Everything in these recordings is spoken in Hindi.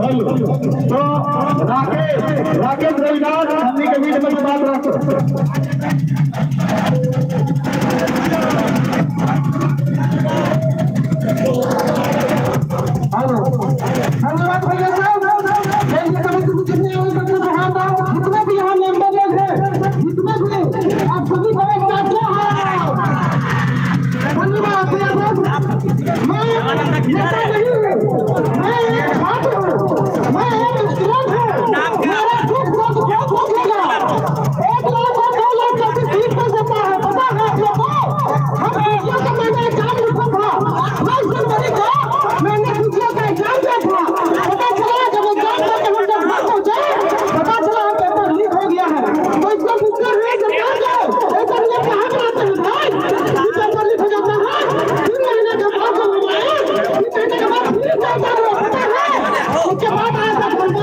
तो राकेश रविदास हमने के बीच में बात रखो। धन्यवाद भैया साहब। जितने भी यहाँ मेंबर लोग हैं, जितने भी आप सभी को एक साथ धन्यवाद भैया साहब। मैं नेता नहीं हूँ, मैं एक छात्र हूँ, मैं एक स्टूडेंट हूँ। मेरा दुख बहुत हो गया। 1 लाख और 2 लाख का फीस कर सकता है, पता है आप लोगों को। हम टीचर का मैंने एग्जाम लिखा था 22 जनवरी को, मैंने टीचर का एग्जाम दिया था। पता चला जब एग्जाम करके हम जब घर पहुंचे, पता चला पेपर लीक हो गया है। तो इसको टीचर नहीं सरकार जाओ, ऐसा नहीं कहाँ बनाते हैं भाई। पेपर लीक हो जाता है 3 महीने के बाद जब हम आए, 3 महीने के बाद फिर जाता है, पता है। उसके बाद आया था सरकार,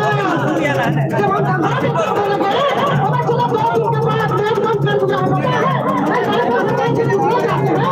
जब हम सरकार के पास लगे, पता चला 2 दिन के बाद पेट बंद कर दिया, पता है। ऐसा नहीं हो जाते हैं।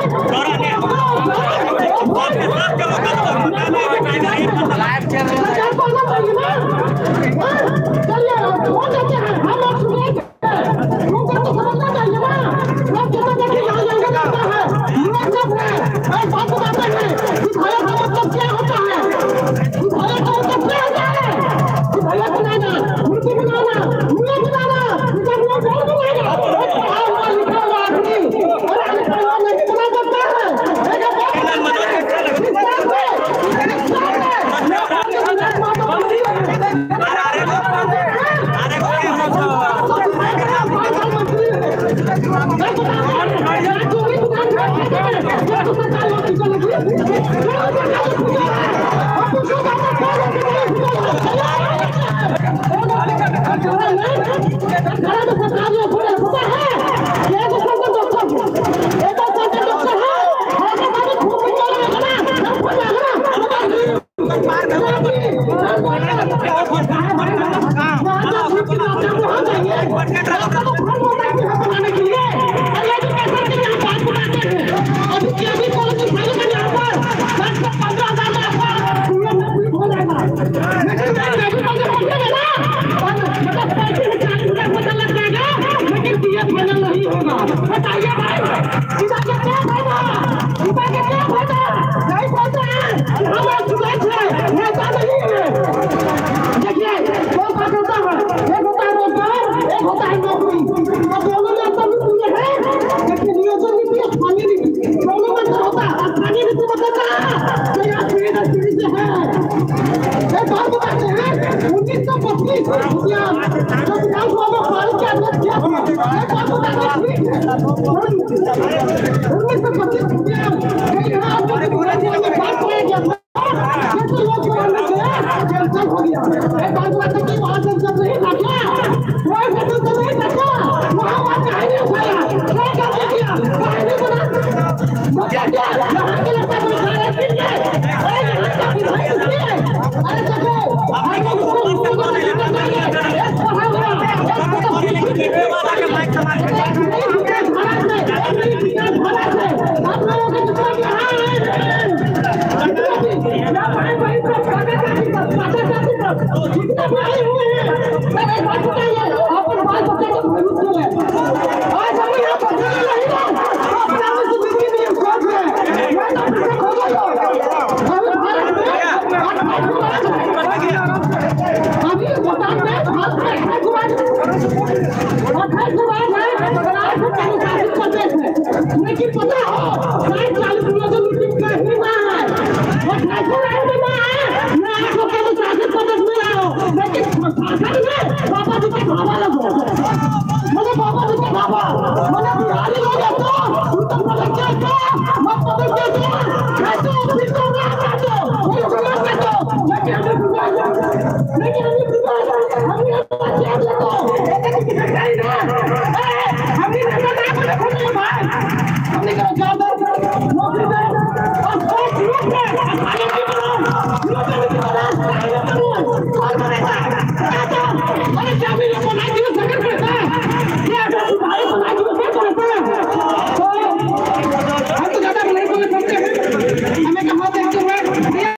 पापा